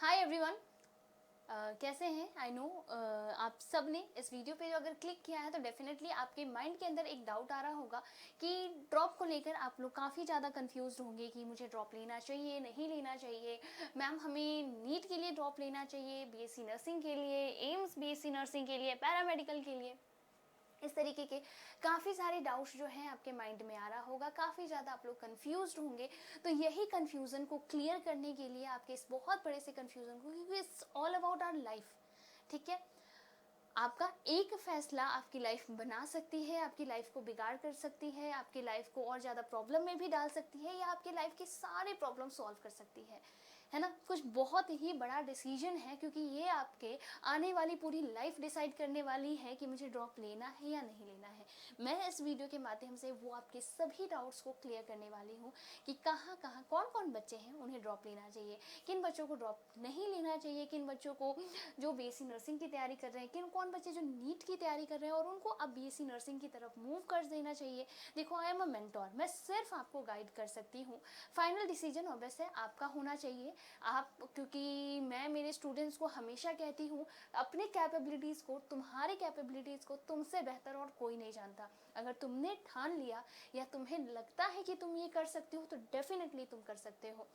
Hi everyone, कैसे हैं? I know आप सब ने इस वीडियो पे अगर क्लिक किया है तो डेफिनेटली आपके माइंड के अंदर एक डाउट आ रहा होगा कि ड्रॉप को लेकर आप लोग काफ़ी ज़्यादा कंफ्यूज होंगे कि मुझे ड्रॉप लेना चाहिए नहीं लेना चाहिए। मैम हमें नीट के लिए ड्रॉप लेना चाहिए, बीएससी नर्सिंग के लिए, एम्स बीएससी नर्सिंग के लिए, पैरामेडिकल के लिए। इस तरीके के काफ़ी सारे डाउट्स जो हैं आपके माइंड में आ रहा होगा, काफ़ी ज़्यादा आप लोग कंफ्यूज्ड होंगे। तो यही कंफ्यूजन को क्लियर करने के लिए, आपके इस बहुत बड़े से कंफ्यूजन को, क्योंकि it's all about our life, ठीक है। आपका एक फैसला आपकी लाइफ बना सकती है, आपकी लाइफ को बिगाड़ कर सकती है, आपकी लाइफ को और ज़्यादा प्रॉब्लम में भी डाल सकती है, या आपकी लाइफ के सारे प्रॉब्लम सॉल्व कर सकती है ना। कुछ बहुत ही बड़ा डिसीजन है, क्योंकि ये आपके आने वाली पूरी लाइफ डिसाइड करने वाली है कि मुझे ड्रॉप लेना है या नहीं लेना है। मैं इस वीडियो के माध्यम से वो आपके सभी डाउट्स को क्लियर करने वाली हूँ कि कहाँ कहाँ कौन कौन बच्चे हैं उन्हें ड्रॉप लेना चाहिए, किन बच्चों को ड्रॉप नहीं लेना चाहिए, किन बच्चों को जो बीएससी नर्सिंग की तैयारी कर रहे हैं, किन कौन बच्चे जो नीट की तैयारी कर रहे हैं और उनको अब बीएससी नर्सिंग की तरफ मूव कर देना चाहिए। देखो, आई एम अ मेंटोर, मैं सिर्फ आपको गाइड कर सकती हूँ। फाइनल डिसीजन ऑब्वियस है आपका होना चाहिए। आप, क्योंकि मैं मेरे स्टूडेंट्स को हमेशा कहती हूँ, अपने कैपेबिलिटीज़ को, तुम्हारी कैपेबिलिटीज़ को तुमसे बेहतर और कोई नहीं जानता। अगर तुमने ठान लिया या तुम्हें लगता है कि तुम ये कर सकते हो तो डेफिनेटली तुम कर सकते हो।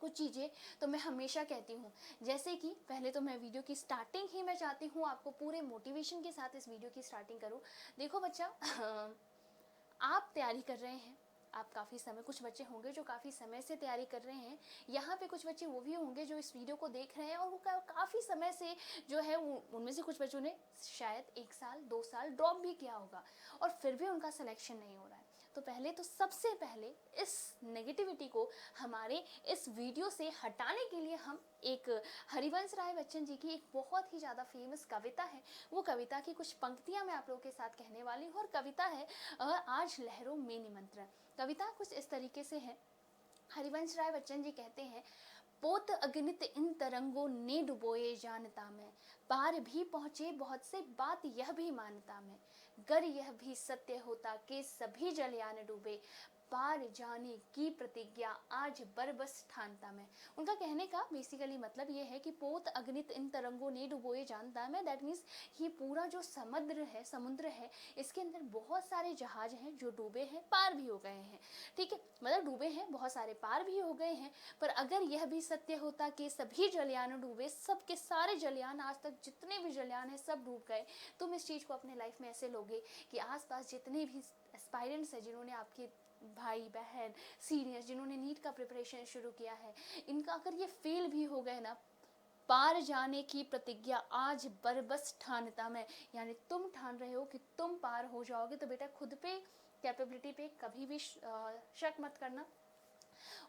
कुछ चीज़ें तो मैं हमेशा कहती हूँ, जैसे कि पहले तो मैं वीडियो की स्टार्टिंग ही मैं चाहती हूँ आपको पूरे मोटिवेशन के साथ इस वीडियो की स्टार्टिंग करूँ। देखो बच्चा, आप तैयारी कर रहे हैं, आप काफ़ी समय, कुछ बच्चे होंगे जो काफ़ी समय से तैयारी कर रहे हैं। यहाँ पे कुछ बच्चे वो भी होंगे जो इस वीडियो को देख रहे हैं और वो काफ़ी समय से जो है, उनमें से कुछ बच्चों ने शायद 1 साल 2 साल ड्रॉप भी किया होगा और फिर भी उनका सिलेक्शन नहीं हो रहा है। तो पहले तो सबसे पहले इस नेगेटिविटी को हमारे इस वीडियो से हटाने के लिए हम एक हरिवंश राय बच्चन जी की एक बहुत ही ज़्यादा फेमस कविता है, वो कविता की कुछ पंक्तियां मैं आप लोगों के साथ कहने वाली हूँ। और कविता है आज लहरों में निमंत्रण। कविता कुछ इस तरीके से है। हरिवंश राय बच्चन जी कहते हैं, पोत अगणित इन तरंगों ने डुबोए जानता मैं, पार भी पहुंचे बहुत से बात यह भी मानता मैं, गर यह भी सत्य होता कि सभी जलयान डूबे, पार जाने की प्रतिज्ञा आज बरबस ठानता मैं। उनका कहने का बेसिकली मतलब ये है कि पोत अगणित इन तरंगों ने डुबोए जानता मैं, दैट मीन्स ये पूरा जो समुद्र है, इसके अंदर बहुत सारे जहाज हैं जो डूबे हैं, पार भी हो गए हैं, ठीक है। मतलब डूबे हैं, बहुत सारे पार भी हो गए हैं। पर अगर यह भी सत्य होता कि सभी जलयान डूबे, सब के सारे जलयान, आज तक जितने भी जलयान हैं सब डूब गए, तुम इस चीज़ को अपने लाइफ में ऐसे लोगे कि आसपास जितने भी एस्पायरेंट्स हैं, जिन्होंने आपके भाई बहन सीनियर्स, जिन्होंने नीट का प्रिपरेशन शुरू किया है, इनका अगर ये फेल भी हो गए ना, पार जाने की प्रतिज्ञा आज बरबस ठानता मैं, यानी तुम ठान रहे हो कि तुम पार हो जाओगे। तो बेटा खुद पे, कैपेबिलिटी पे कभी भी शक मत करना।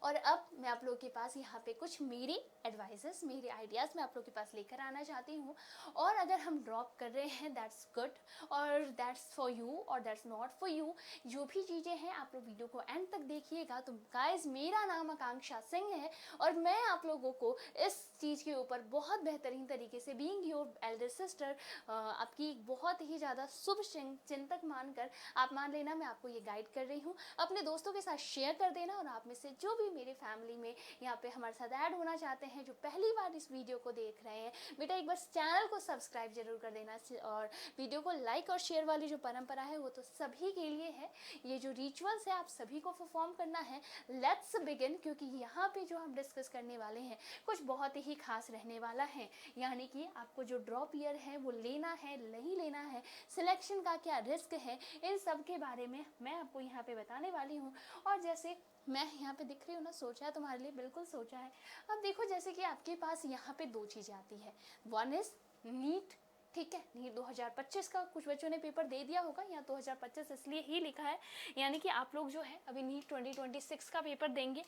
और अब मैं आप लोगों के पास यहाँ पे कुछ मेरी एडवाइजेस, मेरे आइडियाज़ मैं आप लोगों के पास लेकर आना चाहती हूँ। और अगर हम ड्रॉप कर रहे हैं, दैट्स गुड, और दैट्स फॉर यू और दैट्स नॉट फॉर यू। जो भी चीज़ें हैं आप लोग वीडियो को एंड तक देखिएगा। तो गाइज, मेरा नाम आकांक्षा सिंह है और मैं आप लोगों को इस चीज़ के ऊपर बहुत बेहतरीन तरीके से, बीइंग योर एल्डर सिस्टर, आपकी बहुत ही ज़्यादा शुभ चिंतक मानकर आप मान लेना, मैं आपको ये गाइड कर रही हूँ। अपने दोस्तों के साथ शेयर कर देना। और आप में से जो भी मेरे फैमिली में यहाँ पे हमारे साथ ऐड होना चाहते हैं, जो पहली बार इस वीडियो को देख रहे हैं, बेटा एक बार चैनल को सब्सक्राइब जरूर कर देना। और वीडियो को लाइक और शेयर वाली जो परंपरा है वो तो सभी के लिए है। ये जो रिचुअल्स है आप सभी को परफॉर्म करना है। लेट्स बिगिन, क्योंकि यहाँ पे जो हम डिस्कस करने वाले हैं कुछ बहुत ही खास रहने वाला है। यानी कि आपको जो ड्रॉप ईयर है वो लेना है नहीं लेना है, सिलेक्शन का क्या रिस्क है, इन सब के बारे में मैं आपको यहाँ पे बताने वाली हूँ। और जैसे मैं यहाँ पे दिख रही हूँ ना, सोचा है तुम्हारे लिए, बिल्कुल सोचा है। अब देखो, जैसे कि आपके पास यहाँ पे 2 चीज़ें आती है। वन इज नीट, ठीक है। नीट 2025 का कुछ बच्चों ने पेपर दे दिया होगा, या 2025 इसलिए ही लिखा है, यानी कि आप लोग जो है अभी नीट 2026 का पेपर देंगे,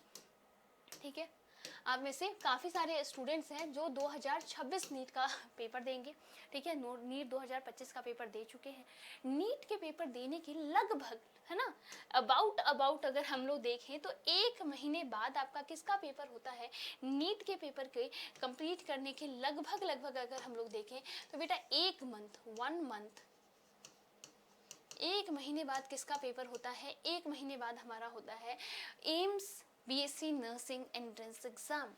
ठीक है। आप में से काफ़ी सारे स्टूडेंट्स हैं जो 2026 नीट का पेपर देंगे, ठीक है। नीट 2025 का पेपर दे चुके हैं। नीट के पेपर देने के लगभग, है ना, अबाउट अगर हम लोग देखें तो 1 महीने बाद आपका किसका पेपर होता है, नीट के पेपर के कंप्लीट करने के लगभग अगर हम लोग देखें तो बेटा 1 मंथ 1 महीने बाद किसका पेपर होता है, 1 महीने बाद हमारा होता है AIIMS BSc nursing entrance exam.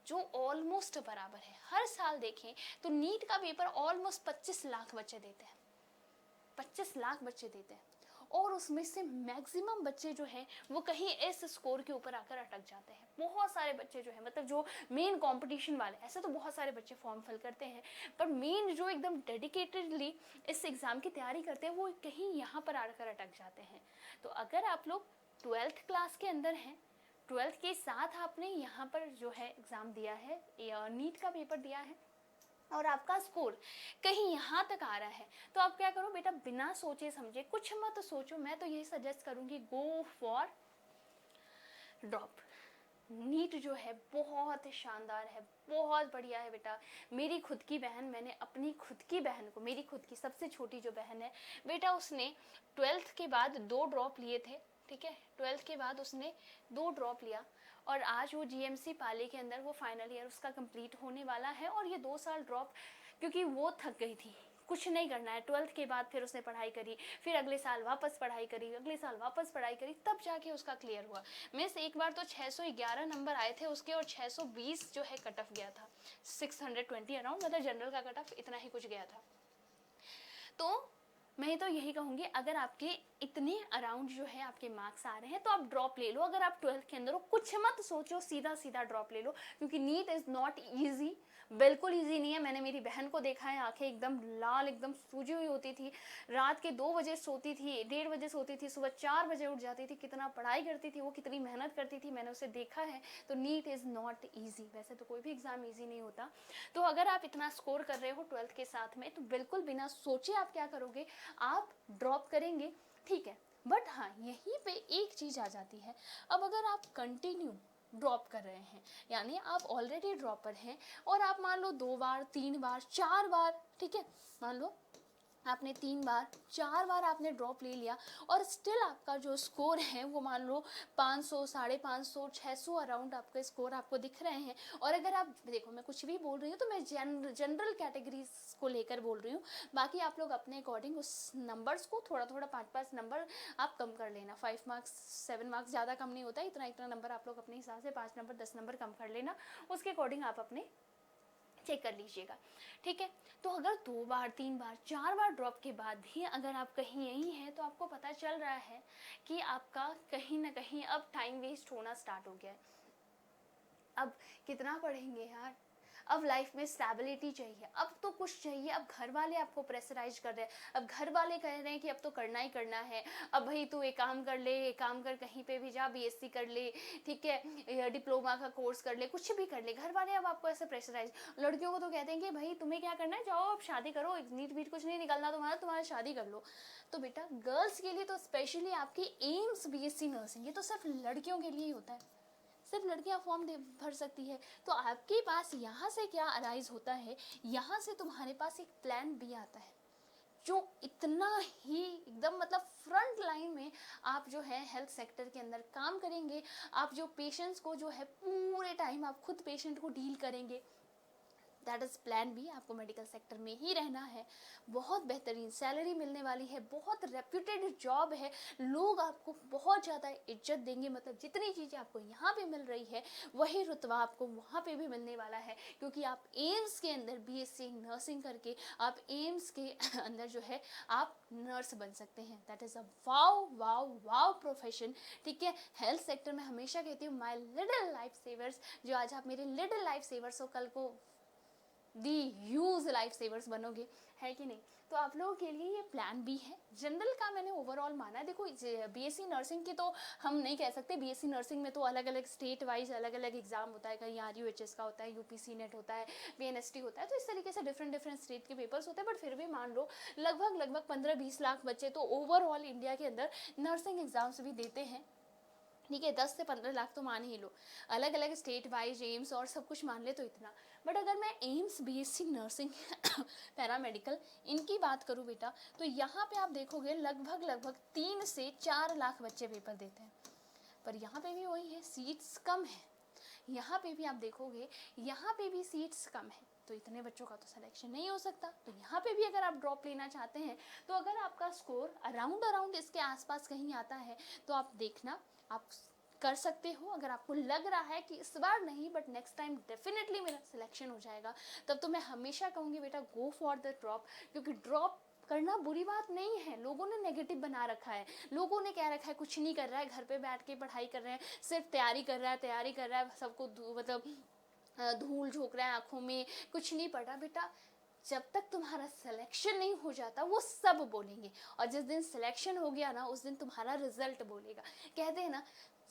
जो ऑलमोस्ट बराबर है। हर साल देखें तो नीट का पेपर ऑलमोस्ट 25 लाख बच्चे देते हैं, 25 लाख बच्चे देते हैं, और उसमें से मैक्सिमम बच्चे जो है वो कहीं इस स्कोर के ऊपर आकर अटक जाते हैं। बहुत सारे बच्चे जो है, मतलब जो मेन कंपटीशन वाले, ऐसे तो बहुत सारे बच्चे फॉर्म फिल करते हैं, पर मेन जो एकदम डेडिकेटेडली इस एग्ज़ाम की तैयारी करते हैं वो कहीं यहाँ पर आकर अटक जाते हैं। तो अगर आप लोग 12th क्लास के अंदर हैं, 12th के साथ आपने यहाँ पर जो है एग्ज़ाम दिया है, नीट का पेपर दिया है, और आपका स्कोर कहीं यहाँ तक आ रहा है, तो आप क्या करो बेटा, बिना सोचे समझे, कुछ मत सोचो, मैं तो यही सजेस्ट करूँगी, गो फॉर ड्रॉप। नीट जो है बहुत शानदार है, बहुत बढ़िया है बेटा। मेरी खुद की बहन, मैंने अपनी खुद की बहन को, मेरी खुद की सबसे छोटी जो बहन है बेटा, उसने 12th के बाद 2 ड्रॉप लिए थे, ठीक है, 12th के बाद उसने 2 ड्रॉप लिया, और आज वो जीएमसी पाली के अंदर वो फाइनल ईयर उसका कंप्लीट होने वाला है। और ये 2 साल ड्रॉप, क्योंकि वो थक गई थी, कुछ नहीं करना है, 12th के बाद फिर उसने पढ़ाई करी, फिर अगले साल वापस पढ़ाई करी, अगले साल वापस पढ़ाई करी, तब जाके उसका क्लियर हुआ। मिस एक बार तो 611 नंबर आए थे उसके, और 620 जो है कट ऑफ गया था, 620 अराउंड, मतलब जनरल का कट ऑफ इतना ही कुछ गया था। तो मैं तो यही कहूँगी, अगर आपके इतने अराउंड जो है आपके मार्क्स आ रहे हैं तो आप ड्रॉप ले लो। अगर आप 12th के अंदर हो, कुछ मत सोचो, सीधा सीधा ड्रॉप ले लो, क्योंकि नीट इज़ नॉट ईजी, बिल्कुल ईजी नहीं है। मैंने मेरी बहन को देखा है, आंखें एकदम लाल, एकदम सूजी हुई होती थी, रात के 2 बजे सोती थी, 1:30 बजे सोती थी, सुबह 4 बजे उठ जाती थी, कितना पढ़ाई करती थी वो, कितनी मेहनत करती थी, मैंने उसे देखा है। तो नीट इज़ नॉट ईजी, वैसे तो कोई भी एग्ज़ाम ईजी नहीं होता। तो अगर आप इतना स्कोर कर रहे हो 12th के साथ में, तो बिल्कुल बिना सोचे आप क्या करोगे, आप ड्रॉप करेंगे, ठीक है। बट हाँ, यहीं पे एक चीज़ आ जाती है, अब अगर आप कंटिन्यू ड्रॉप कर रहे हैं, यानी आप ऑलरेडी ड्रॉपर हैं, और आप मान लो 2 बार 3 बार 4 बार, ठीक है, मान लो आपने 3 बार 4 बार आपने ड्रॉप ले लिया, और स्टिल आपका जो स्कोर है वो मान लो 500, 550, 600 अराउंड आपके स्कोर आपको दिख रहे हैं। और अगर आप देखो, मैं कुछ भी बोल रही हूँ तो मैं जनरल कैटेगरीज को लेकर बोल रही हूँ, बाकी आप लोग अपने अकॉर्डिंग उस नंबर्स को थोड़ा थोड़ा 5-5 नंबर आप कम कर लेना, 5 मार्क्स 7 मार्क्स ज़्यादा कम नहीं होता, इतना इतना नंबर आप लोग अपने हिसाब से 5 नंबर 10 नंबर कम कर लेना, उसके अकॉर्डिंग आप अपने चेक कर लीजिएगा, ठीक है। तो अगर 2 बार 3 बार 4 बार ड्रॉप के बाद भी अगर आप कहीं यही हैं, तो आपको पता चल रहा है कि आपका कहीं ना कहीं अब टाइम वेस्ट होना स्टार्ट हो गया है। अब कितना पढ़ेंगे यार, अब लाइफ में स्टेबिलिटी चाहिए, अब तो कुछ चाहिए। अब घर वाले आपको प्रेशराइज कर रहे हैं, अब घर वाले कह रहे हैं कि अब तो करना ही करना है, अब भाई तू एक काम कर ले, एक काम कर, कहीं पे भी जा, बीएससी कर ले, ठीक है, डिप्लोमा का कोर्स कर ले, कुछ भी कर ले, घर वाले अब आपको ऐसे प्रेशराइज। लड़कियों को तो कहते हैं कि भाई तुम्हें क्या करना है, जाओ अब शादी करो, नीट वीट कुछ नहीं निकलना तुम्हारा शादी कर लो। तो बेटा गर्ल्स के लिए तो स्पेशली आपकी एम्स बीएससी नर्सिंग, ये तो सिर्फ लड़कियों के लिए ही होता है, सिर्फ लड़कियां फॉर्म भर सकती है। तो आपके पास यहाँ से क्या अराइज होता है, यहाँ से तुम्हारे पास एक प्लान बी आता है, जो इतना ही एकदम मतलब फ्रंट लाइन में आप जो है हेल्थ सेक्टर के अंदर काम करेंगे। आप जो पेशेंट्स को जो है पूरे टाइम आप खुद पेशेंट को डील करेंगे, दैट इज़ प्लान बी। आपको मेडिकल सेक्टर में ही रहना है, बहुत बेहतरीन सैलरी मिलने वाली है, बहुत रेप्यूटेड जॉब है, लोग आपको बहुत ज़्यादा इज्जत देंगे, मतलब जितनी चीज़ें आपको यहाँ पे मिल रही है वही रुतबा आपको वहाँ पे भी मिलने वाला है, क्योंकि आप एम्स के अंदर बीएससी नर्सिंग करके आप एम्स के अंदर जो है आप नर्स बन सकते हैं। That is a wow wow wow profession, ठीक है। हेल्थ सेक्टर में हमेशा कहती हूँ माई लिटिल लाइफ सेवर्स, जो आज आप मेरे लिटिल लाइफ सेवर्स हो, कल को दी ह्यूज लाइफ सेवर्स बनोगे, है कि नहीं। तो आप लोगों के लिए ये प्लान भी है। जनरल का मैंने ओवरऑल माना है। देखो बीएससी नर्सिंग की तो हम नहीं कह सकते, बीएससी नर्सिंग में तो अलग अलग स्टेट वाइज अलग अलग एग्जाम होता है, कहीं आरयूएचएस का होता है, यूपीसी नेट होता है, बीएनएसटी होता है, तो इस तरीके से डिफरेंट डिफरेंट स्टेट के पेपर्स होते हैं। बट फिर भी मान लो लगभग 15-20 लाख बच्चे तो ओवरऑल इंडिया के अंदर नर्सिंग एग्जाम्स भी देते हैं, ठीक है। 10 से 15 लाख तो मान ही लो, अलग अलग स्टेट वाइज एम्स और सब कुछ मान ले तो इतना। बट अगर मैं एम्स बीएससी नर्सिंग पैरामेडिकल इनकी बात करूँ बेटा, तो यहाँ पे आप देखोगे लगभग 3 से 4 लाख बच्चे पेपर देते हैं, पर यहाँ पे भी वही है, सीट्स कम है। यहाँ पे भी आप देखोगे, यहाँ पे भी सीट्स कम है, तो इतने बच्चों का तो सिलेक्शन नहीं हो सकता। तो यहाँ पे भी अगर आप ड्रॉप लेना चाहते हैं, तो अगर आपका स्कोर अराउंड इसके आसपास कहीं आता है, तो आप देखना, आप कर सकते हो। अगर आपको लग रहा है कि इस बार नहीं बट नेक्स्ट टाइम डेफिनेटली मेरा सिलेक्शन हो जाएगा, तब तो मैं हमेशा कहूँगी बेटा गो फॉर द ड्रॉप, क्योंकि ड्रॉप करना बुरी बात नहीं है। लोगों ने नेगेटिव बना रखा है, लोगों ने कह रखा है कुछ नहीं कर रहा है, घर पे बैठ के पढ़ाई कर रहे हैं, सिर्फ तैयारी कर रहा है, सबको मतलब धूल झोंक रहा है आंखों में, कुछ नहीं पढ़ रहा। बेटा जब तक तुम्हारा सिलेक्शन नहीं हो जाता वो सब बोलेंगे, और जिस दिन सिलेक्शन हो गया ना उस दिन तुम्हारा रिजल्ट बोलेगा। कहते हैं ना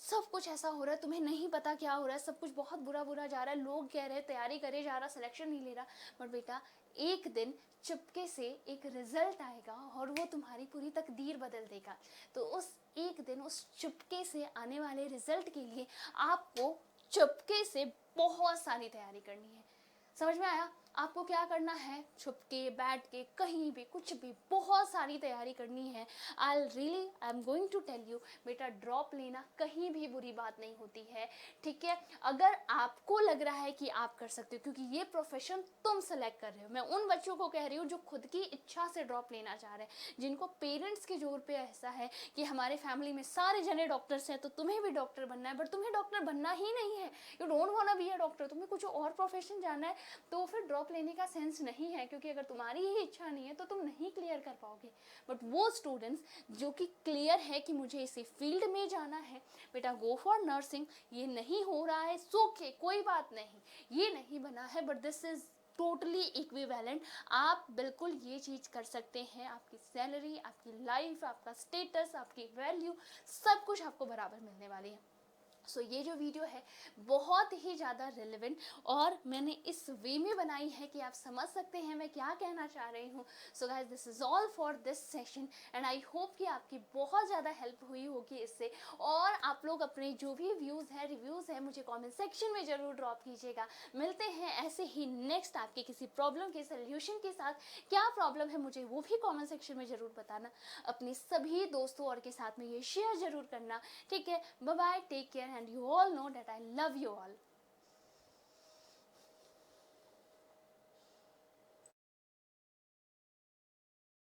सब कुछ ऐसा हो रहा है, तुम्हें नहीं पता क्या हो रहा है, सब कुछ बहुत बुरा बुरा जा रहा है, लोग कह रहे हैं तैयारी करे जा रहा, सिलेक्शन नहीं ले रहा, बट बेटा एक दिन चुपके से एक रिजल्ट आएगा और वो तुम्हारी पूरी तकदीर बदल देगा। तो उस एक दिन उस चुपके से आने वाले रिजल्ट के लिए आपको चुपके से बहुत सारी तैयारी करनी है। समझ में आया? आपको क्या करना है, छुपके बैठ के कहीं भी कुछ भी बहुत सारी तैयारी करनी है। I am going to tell you beta, drop लेना कहीं भी बुरी बात नहीं होती है, ठीक है? अगर आपको लग रहा है कि आप कर सकते हो, क्योंकि ये प्रोफेशन तुम सेलेक्ट कर रहे हो। मैं उन बच्चों को कह रही हूँ जो खुद की इच्छा से ड्रॉप लेना चाह रहे हैं, जिनको पेरेंट्स के जोर पे ऐसा है कि हमारे फैमिली में सारे जने डॉक्टर्स हैं तो तुम्हें भी डॉक्टर बनना है, बट तुम्हें डॉक्टर बनना ही नहीं है, you don't want to be a doctor, तुम्हें कुछ और प्रोफेशन जाना है, तो फिर ड्रॉप लेने का सेंस नहीं है, क्योंकि अगर तुम्हारी ही इच्छा नहीं है तो तुम नहीं क्लियर कर पाओगे। बट वो स्टूडेंट्स जो कि क्लियर है कि मुझे इसी फील्ड में जाना है, बेटा गो फॉर नर्सिंग। ये नहीं हो रहा है सोके कोई बात नहीं, ये नहीं बना है, but this is totally equivalent. आप बिल्कुल ये चीज़ कर सकते हैं, आपकी सैलरी, आपकी लाइफ, आपका स्टेटस, आपकी वैल्यू, सब कुछ आपको बराबर मिलने वाली है। सो ये जो वीडियो है बहुत ही ज़्यादा रिलेवेंट और मैंने इस वे में बनाई है कि आप समझ सकते हैं मैं क्या कहना चाह रही हूँ। So guys this is all for this session and I hope कि आपकी बहुत ज़्यादा हेल्प हुई होगी इससे, और आप लोग अपने जो भी व्यूज़ है रिव्यूज़ है मुझे कमेंट सेक्शन में ज़रूर ड्रॉप कीजिएगा। मिलते हैं ऐसे ही नेक्स्ट आपके किसी प्रॉब्लम के सोल्यूशन के साथ। क्या प्रॉब्लम है मुझे वो भी कमेंट सेक्शन में ज़रूर बताना, अपने सभी दोस्तों और के साथ में ये शेयर ज़रूर करना, ठीक है? Bye bye, take care, and you all know that I love you all.